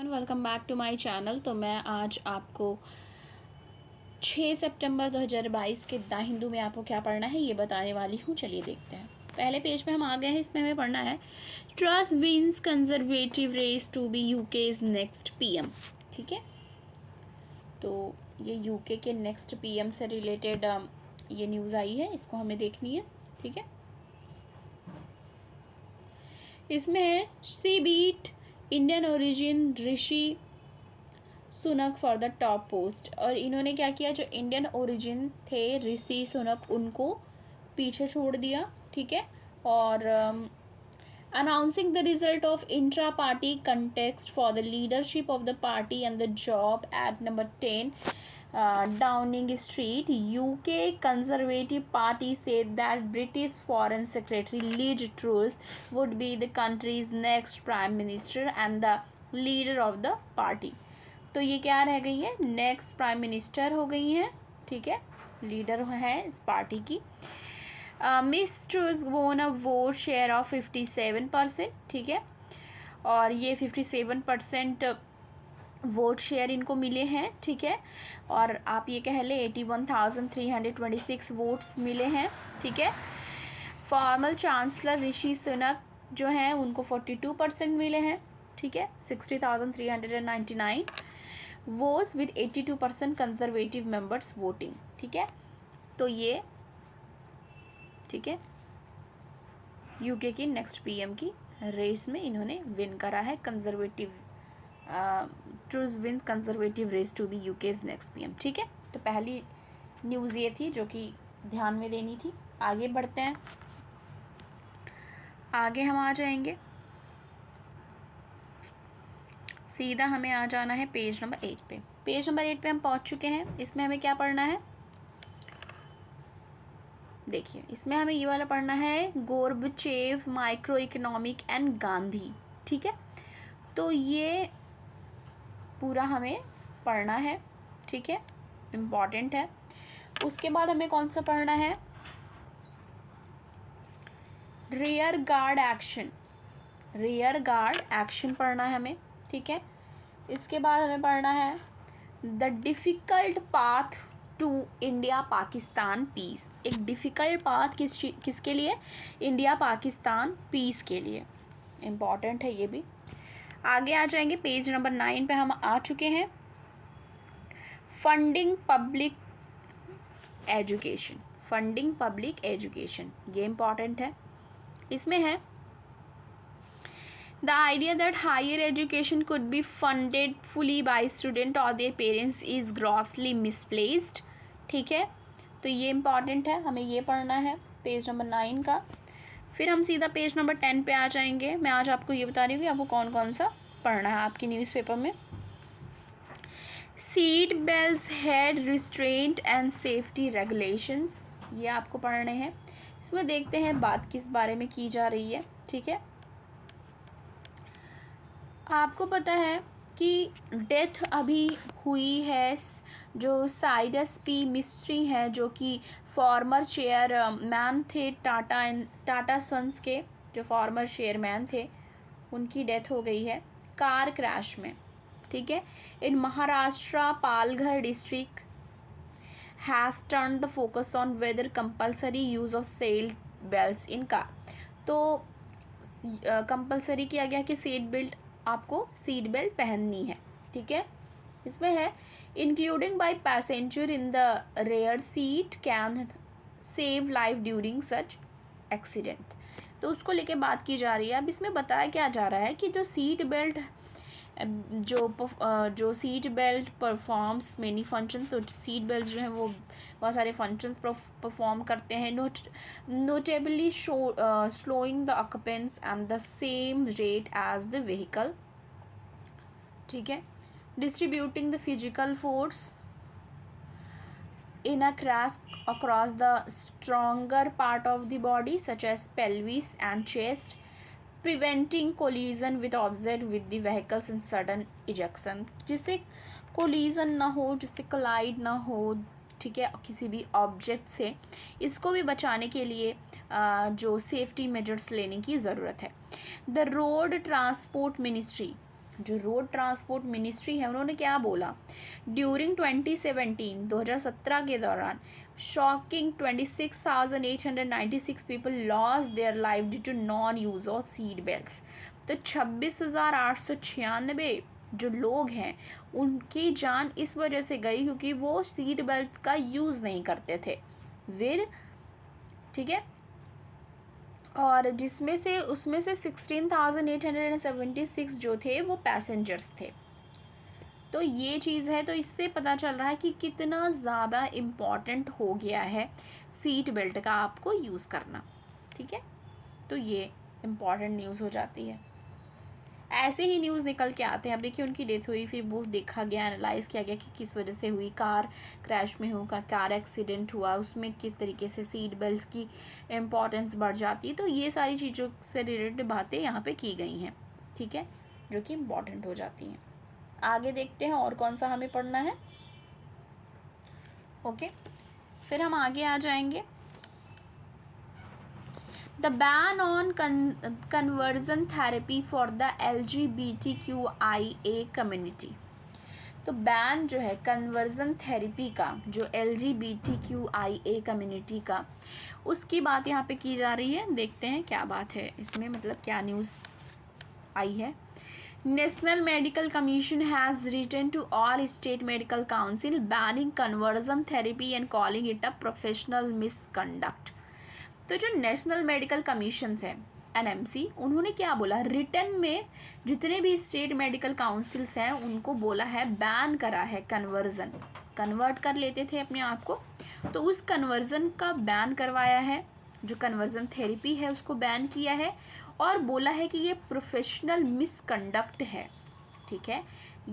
Welcome back to my channel. तो मैं आज आपको 6 सितंबर 2022 के द हिंदू में आपको क्या पढ़ना है ये बताने वाली हूँ। चलिए देखते हैं। पहले पेज पे हम आ गए हैं। इसमें हमें पढ़ना है Truss wins conservative race to be UK's next PM. ठीक है, तो ये यूके के नेक्स्ट पीएम से रिलेटेड ये न्यूज़ आई है, इसको हमें देखनी है। ठीक है, इसमें है see beat Indian origin Rishi Sunak for the top post. और इन्होंने क्या किया, जो इंडियन ओरिजिन थे ऋषि सुनक उनको पीछे छोड़ दिया। ठीक है, और announcing the result of intra-party contest for the leadership of the party and the job at number 10 Downing Street, UK Conservative Party said that British Foreign Secretary Liz Truss would be the country's next Prime Minister and the leader of the party. तो ये क्या रह गई है, next prime minister हो गई हैं। ठीक है, लीडर है इस पार्टी की। मिस ट्रूस वोन अ वोट शेयर ऑफ 57%। ठीक है, और ये 57% वोट शेयर इनको मिले हैं। ठीक है, और आप ये कह लें 81,326 वोट्स मिले हैं। ठीक है, फॉर्मल चांसलर ऋषि सुनक जो हैं उनको 42% मिले हैं। ठीक है, 60,399 votes with 82% conservative members voting. ठीक है, तो ये ठीक है यूके की नेक्स्ट पीएम की रेस में इन्होंने विन करा है। Conservative Truss win conservative race to be UK's next PM. ठीक है, तो पहली न्यूज़ ये थी जो कि ध्यान में देनी थी। आगे बढ़ते हैं, आगे हम आ जाएंगे, सीधा हमें आ जाना है पेज नंबर 8 पे। पेज नंबर 8 पे हम पहुंच चुके हैं। इसमें हमें क्या पढ़ना है, देखिए इसमें हमें ये वाला पढ़ना है गोर्बचेव माइक्रो इकोनॉमिक एंड गांधी। ठीक है, तो ये पूरा हमें पढ़ना है। ठीक है, इम्पॉर्टेंट है। उसके बाद हमें कौन सा पढ़ना है, rear guard action, rear guard action पढ़ना है हमें। ठीक है, इसके बाद हमें पढ़ना है the difficult path to India Pakistan peace. एक डिफ़िकल्ट पाथ किसके लिए, इंडिया पाकिस्तान पीस के लिए। इम्पॉर्टेंट है ये भी। आगे आ जाएंगे, पेज नंबर 9 पे हम आ चुके हैं। Funding public education, funding public education, ये इम्पॉर्टेंट है। इसमें है the idea that higher education could be funded fully by student or their parents is grossly misplaced। ठीक है, तो ये इम्पॉर्टेंट है, हमें ये पढ़ना है पेज नंबर 9 का। फिर हम सीधा पेज नंबर 10 पे आ जाएंगे। मैं आज आपको ये बता रही हूँ कि आपको कौन कौन सा पढ़ना है आपकी न्यूज़पेपर में। Seat belts, head restraint and safety regulations, ये आपको पढ़ने हैं। इसमें देखते हैं बात किस बारे में की जा रही है। ठीक है, आपको पता है कि डेथ अभी हुई है जो साइडस पी मिस्ट्री हैं, जो कि फॉर्मर चेयरमैन थे टाटा सन्स के, जो फॉर्मर चेयरमैन थे, उनकी डेथ हो गई है कार क्रैश में। ठीक है, in Maharashtra Palghar district has turn the focus on whether compulsory use of seat belts in car. तो कंपल्सरी किया गया कि आपको सीट बेल्ट पहननी है। ठीक है, इसमें है including by passenger in the rear seat can save life during such accident. तो उसको लेके बात की जा रही है। अब इसमें बताया क्या जा रहा है कि जो सीट बेल्ट जो seat belt performs many function, तो सीट बेल्ट जो है वो बहुत सारे फंक्शंस परफॉर्म करते हैं। Notably slowing the occupants and the same rate as the vehicle. ठीक है, distributing the physical force in a crash across the stronger part of the body such as pelvis and chest, preventing collision with object with the vehicles in sudden ejection, जिससे collision ना हो, जिससे collide ना हो। ठीक है, किसी भी ऑब्जेक्ट से, इसको भी बचाने के लिए जो सेफ्टी मेजर्स लेने की ज़रूरत है। द रोड ट्रांसपोर्ट मिनिस्ट्री जो रोड ट्रांसपोर्ट मिनिस्ट्री है उन्होंने क्या बोला, ड्यूरिंग 2017 के दौरान shocking 26,896 people loss their life due to non use of seat belts. तो 26,896 जो लोग हैं उनकी जान इस वजह से गई क्योंकि वो सीट बेल्ट का यूज़ नहीं करते थे विद, ठीक है। और जिसमें से उसमें से 16,876 जो थे वो पैसेंजर्स थे। तो ये चीज़ है, तो इससे पता चल रहा है कि कितना ज़्यादा इम्पॉर्टेंट हो गया है सीट बेल्ट का आपको यूज़ करना, ठीक है। तो ये इम्पॉर्टेंट न्यूज़ हो जाती है। ऐसे ही न्यूज़ निकल के आते हैं। अब देखिए उनकी डेथ हुई, फिर वो देखा गया, एनालाइज़ किया गया कि किस वजह से हुई, कार क्रैश में हुआ, कार एक्सीडेंट हुआ, उसमें किस तरीके से सीट बेल्ट की इम्पॉर्टेंस बढ़ जाती है। तो ये सारी चीज़ों से रिलेटेड बातें यहाँ पे की गई हैं, ठीक है, जो कि इम्पॉर्टेंट हो जाती हैं। आगे देखते हैं और कौन सा हमें पढ़ना है। ओके, फिर हम आगे आ जाएंगे। The ban on conversion therapy for the LGBTQIA community। तो बैन जो है कन्वर्जन थेरेपी का, जो LGBTQIA कम्युनिटी का, उसकी बात यहाँ पे की जा रही है। देखते हैं क्या बात है इसमें, मतलब क्या न्यूज़ आई है। National medical commission has written to all state medical council banning conversion therapy and calling it a professional misconduct. तो जो नेशनल मेडिकल कमीशंस हैं NMC, उन्होंने क्या बोला, रिटर्न में जितने भी स्टेट मेडिकल काउंसिल्स हैं उनको बोला है, बैन करा है कन्वर्जन, कन्वर्ट कर लेते थे अपने आप को, तो उस कन्वर्जन का बैन करवाया है। जो कन्वर्जन थेरेपी है उसको बैन किया है और बोला है कि ये प्रोफेशनल मिसकंडक्ट है, ठीक है।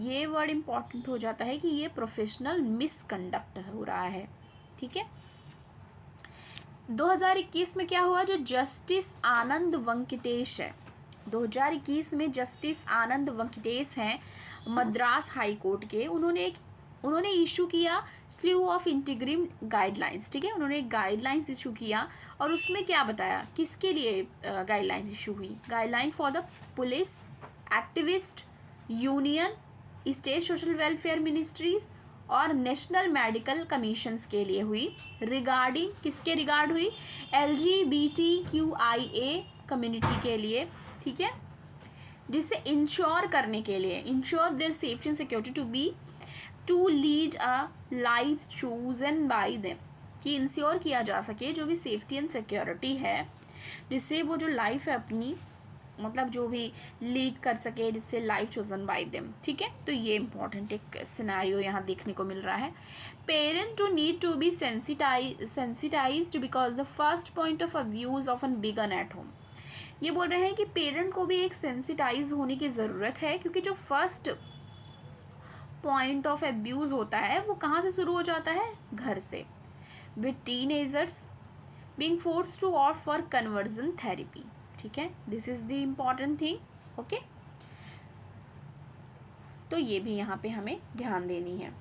ये वर्ड इम्पॉर्टेंट हो जाता है कि ये प्रोफेशनल मिसकंडक्ट हो रहा है, ठीक है। 2021 में क्या हुआ, जो जस्टिस आनंद वेंकटेश है, 2021 में जस्टिस आनंद वेंकटेश हैं मद्रास हाई कोर्ट के, उन्होंने इशू किया स्लीव ऑफ इंटीग्रिम गाइडलाइंस, ठीक है। उन्होंने एक गाइडलाइंस इशू किया और उसमें क्या बताया, किसके लिए गाइडलाइंस इशू हुई, guideline for the police, activist union, state social welfare ministries और नेशनल मेडिकल कमीशंस के लिए हुई। रिगार्डिंग किसके रिगार्ड हुई, LGBTQIA कम्युनिटी के लिए, ठीक है, जिससे इंश्योर करने के लिए, ensure their safety and security to lead a life chosen by them, कि इंश्योर किया जा सके जो भी सेफ्टी एंड सिक्योरिटी है, जिससे वो जो लाइफ है अपनी, मतलब जो भी लीड कर सके, जिससे लाइफ चोजन बाय देम, ठीक है। तो ये इंपॉर्टेंट एक सिनेरियो यहाँ देखने को मिल रहा है। Parent too need to be sensitised because the first point of abuse often begin at home. ये बोल रहे हैं कि पेरेंट को भी एक सेंसिटाइज होने की ज़रूरत है, क्योंकि जो फर्स्ट पॉइंट ऑफ अब्यूज़ होता है वो कहाँ से शुरू हो जाता है, घर से, with teenagers being forced to opt for conversion therapy, ठीक है। This is the important thing, okay. तो ये भी यहाँ पे हमें ध्यान देनी है।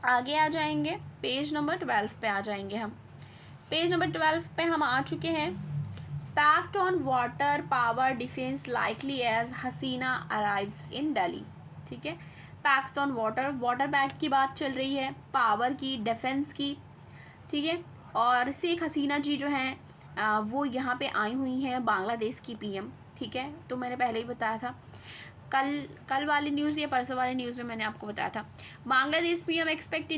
आगे आ जाएंगे, पेज नंबर 12 पे आ जाएंगे हम। पेज नंबर 12 पे हम आ चुके हैं। Pact on water power defence likely as Hasina arrives in Delhi, ठीक है। Pact on water, water pact की बात चल रही है, पावर की, डिफेंस की, ठीक है। और शेख हसीना जी जो हैं वो यहाँ पे आई हुई हैं, बांग्लादेश की PM, ठीक है। तो मैंने पहले ही बताया था, कल वाली न्यूज़ या परसों वाली न्यूज़ में मैंने आपको बताया था, Bangladesh PM aspects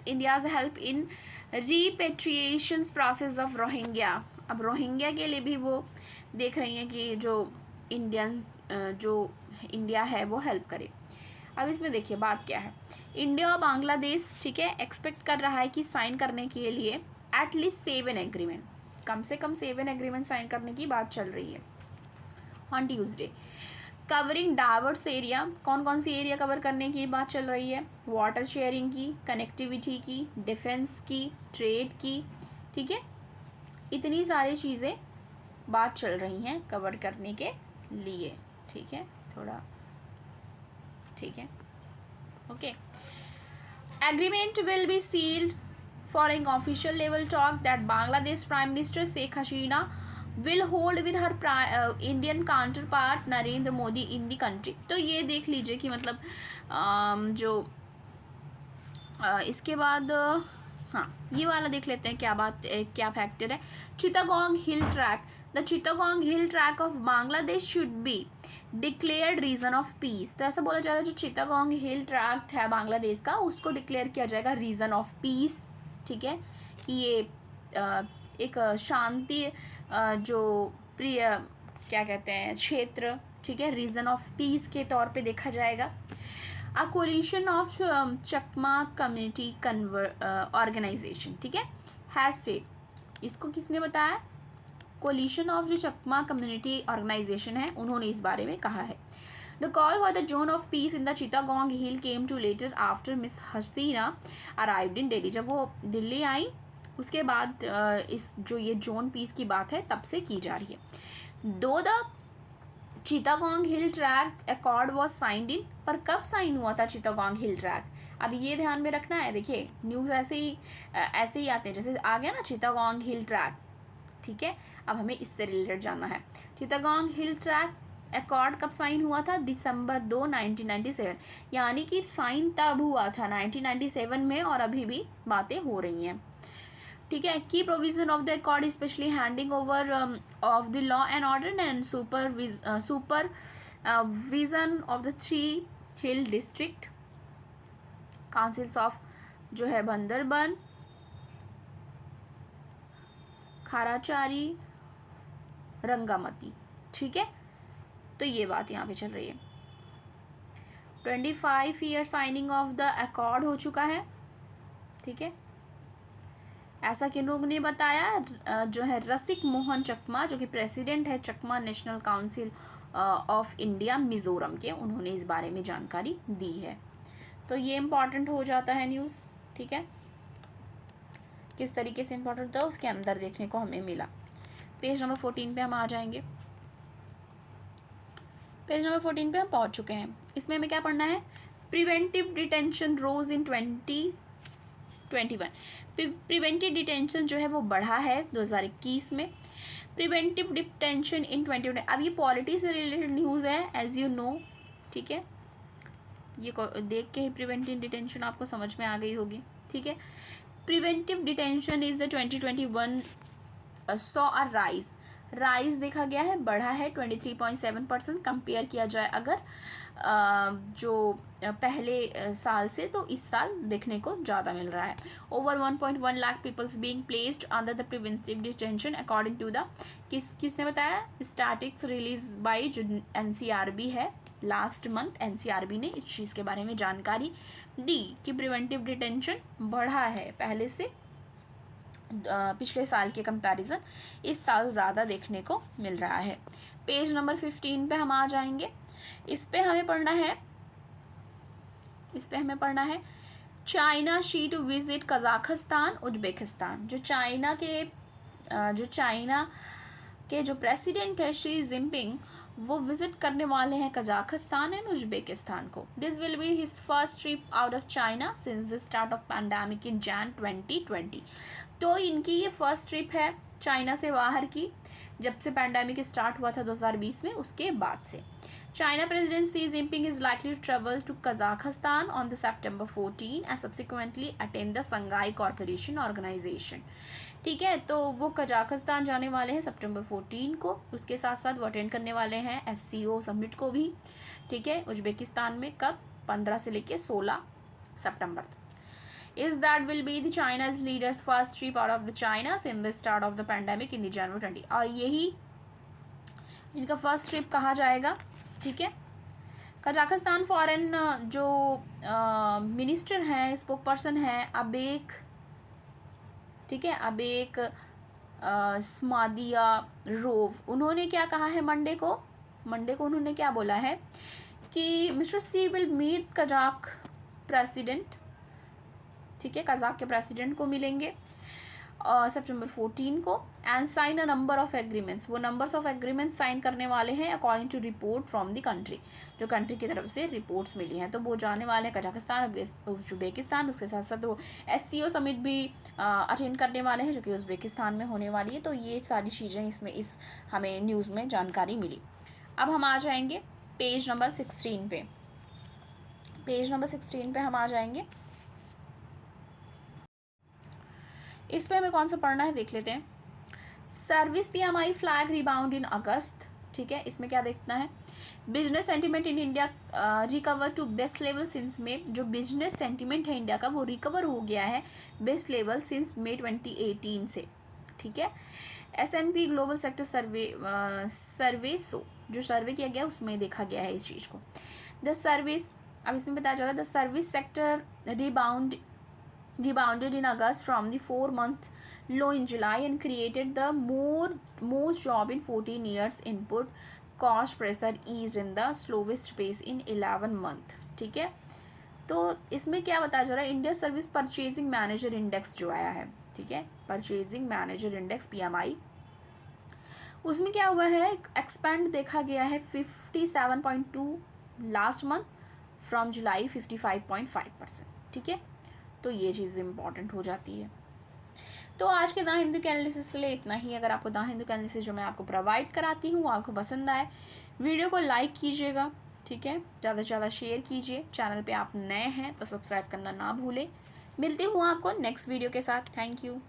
India's help in रीपेट्रिएशन process of Rohingya. अब रोहिंग्या के लिए भी वो देख रही हैं कि जो इंडिया है वो हेल्प करे। अब इसमें देखिए बात क्या है, इंडिया और बांग्लादेश, ठीक है, एक्सपेक्ट कर रहा है कि साइन करने के लिए एटलीस्ट 7 एग्रीमेंट, कम से कम 7 एग्रीमेंट साइन करने की बात चल रही है on Tuesday, covering diverse area. कौन कौन सी एरिया कवर करने की बात चल रही है, वाटर शेयरिंग की, कनेक्टिविटी की, डिफेंस की, ट्रेड की, ठीक है। इतनी सारी चीज़ें बात चल रही हैं कवर करने के लिए, ठीक है, थोड़ा ठीक है, okay. Agreement will be sealed following official level talk that Bangladesh Prime Minister Sheikh Hasina will hold with her Indian counter part Narendra Modi in the country. तो ये देख लीजिए कि मतलब जो इसके बाद हाँ ये वाला देख लेते हैं, क्या बात क्या फैक्टर है। Chittagong hill track, the Chittagong hill track of Bangladesh should be declared region of peace. तो ऐसा बोला जा रहा है जो चिटागोंग हिल ट्रैक है बांग्लादेश का, उसको डिक्लेयर किया जाएगा रीजन ऑफ पीस। ठीक है, कि ये एक शांति जो प्रिय क्या कहते हैं क्षेत्र, ठीक है, रीजन ऑफ पीस के तौर पे देखा जाएगा। A coalition of Chakma community organisation, ठीक है, हैज से, इसको किसने बताया, कोलिशन ऑफ जो चकमा कम्युनिटी ऑर्गेनाइजेशन है उन्होंने इस बारे में कहा है। The call for the zone of peace in the Chittagong hill came to later after miss Hasina arrived in Delhi. जब वो दिल्ली आई उसके बाद इस जो ये जोन पीस की बात है तब से की जा रही है। दो the Chittagong hill track accord was signed in, पर कब साइन हुआ था चिटागोंग हिल ट्रैक, अब ये ध्यान में रखना है। देखिए न्यूज़ ऐसे ही आते हैं, जैसे आ गया ना चिटागोंग हिल ट्रैक, ठीक है, अब हमें इससे रिलेटेड जानना है। चिटागोंग हिल ट्रैक अकॉर्ड कब साइन हुआ था, दिसंबर 2 1997, यानी कि साइन तब हुआ था 1997 में, और अभी भी बातें हो रही हैं। ठीक है, की provision of the accord specially handing over of the law and order and supervision of the 3 hill district councils of जो है बंदरबन, खाराचारी, रंगामती। ठीक है, तो ये बात यहाँ पे चल रही है। 25 year signing off the accord हो चुका है। ठीक है, ऐसा किन लोगों ने बताया, जो है रसिक मोहन चकमा, जो कि प्रेसिडेंट है Chakma national council of India Mizoram के, उन्होंने इस बारे में जानकारी दी है। तो ये इम्पॉर्टेंट हो जाता है न्यूज़। ठीक है, किस तरीके से इम्पोर्टेंट था उसके अंदर देखने को हमें मिला। पेज नंबर 14 पे हम आ जाएंगे। पेज नंबर 14 पे हम पहुंच चुके हैं। इसमें हमें क्या पढ़ना है, प्रिवेंटिव डिटेंशन रोज इन 2021। प्रिवेंटिव डिटेंशन जो है वो बढ़ा है 2021 में। प्रिवेंटिव डिटेंशन इन 2020, अब ये पॉलिटी से रिलेटेड न्यूज़ है एज यू नो। ठीक है, ये देख के ही प्रिवेंटिव डिटेंशन आपको समझ में आ गई होगी। ठीक है, preventive detention is the 2021 saw a rise देखा गया है, बढ़ा है 23.7%। कंपेयर किया जाए अगर जो पहले साल से, तो इस साल देखने को ज़्यादा मिल रहा है। Over 1.1 lakh peoples being placed under the preventive detention according to the, किसने बताया, स्टैटिस्टिक्स रिलीज बाय जो NCRB है, लास्ट मंथ NCRB ने इस चीज़ के बारे में जानकारी दी कि प्रिवेंटिव डिटेंशन बढ़ा है पहले से, पिछले साल के कंपैरिजन इस साल ज़्यादा देखने को मिल रहा है। पेज नंबर 15 पे हम आ जाएंगे। इस पे हमें पढ़ना है China Xi to visit Kazakhstan Uzbekistan. जो चाइना के जो प्रेसिडेंट है शी जिनपिंग, वो विजिट करने वाले हैं कजाकिस्तान एंड उज्बेकिस्तान को। This will be his first trip out of China since the start of pandemic in Jan 2020। तो इनकी ये फर्स्ट ट्रिप है चाइना से बाहर की, जब से पैंडेमिक स्टार्ट हुआ था 2020 में, उसके बाद से। China President Xi Jinping is likely to travel to Kazakhstan on the September 14 and subsequently attend the Shanghai Cooperation Organization। ठीक है, तो वो कजाकिस्तान जाने वाले हैं सितंबर 14 को, उसके साथ साथ वो अटेंड करने वाले हैं SCO समिट को भी। ठीक है, उज्बेकिस्तान में कब, 15 से लेके 16 सितंबर तक। Is that will be the China's leaders first trip out of the China since the start of the pandemic in the January 20। और यही इनका फर्स्ट ट्रिप कहा जाएगा। ठीक है, कजाकिस्तान फॉरेन जो मिनिस्टर हैं, स्पोक पर्सन हैं अबेक, ठीक है, अबेक स्मादिया रोव, उन्होंने क्या कहा है मंडे को उन्होंने क्या बोला है कि mister Xi will meet Kazakh president. ठीक है, कजाक के प्रेसिडेंट को मिलेंगे सितंबर 14 को and sign a number of agreements, वो नंबर्स ऑफ एग्रीमेंट साइन करने वाले हैं according to report from the country, जो कंट्री की तरफ से रिपोर्ट्स मिली हैं। तो वो जाने वाले हैं कजाकिस्तान, उज्बेकिस्तान, उसके साथ साथ वो SCO समिट भी अटेंड करने वाले हैं जो कि उज्बेकिस्तान में होने वाली है। तो ये सारी चीज़ें इसमें हमें न्यूज़ में जानकारी मिली। अब हम आ जाएंगे पेज नंबर 16 पे। पेज नंबर 16 पे हम आ जाएंगे। इस पे हमें कौन सा पढ़ना है देख लेते हैं। Service PMI flag rebound in August, ठीक है। इसमें क्या देखना है, business sentiment in India recover to best level since May, जो बिजनेस सेंटिमेंट है इंडिया का वो रिकवर हो गया है बेस्ट लेवल सिंस May 2018 से, ठीक है। S&P ग्लोबल सेक्टर सर्वे जो सर्वे किया गया उसमें देखा गया है इस चीज़ को। द सर्विस, अब इसमें बताया जा रहा है the service sector rebounded in August from the 4-month low in July and created the most job in 14 years. Input cost pressure eased in the slowest pace in 11 month, ठीक है। तो इसमें क्या बताया जा रहा है, India service purchasing manager index जो आया है, ठीक है, परचेजिंग मैनेजर इंडेक्स PMI, उसमें क्या हुआ है, एक्सपेंड देखा गया है 57.2 लास्ट मंथ फ्रॉम जुलाई 55.5%, ठीक है। तो ये चीज़ इंपॉर्टेंट हो जाती है। तो आज के द हिंदू के एनालिसिस के लिए इतना ही। अगर आपको द हिंदू के एनालिसिस जो मैं आपको प्रोवाइड कराती हूँ आपको पसंद आए, वीडियो को लाइक कीजिएगा, ठीक है, ज़्यादा से ज़्यादा शेयर कीजिए। चैनल पे आप नए हैं तो सब्सक्राइब करना ना भूलें। मिलती हूँ आपको नेक्स्ट वीडियो के साथ। Thank you.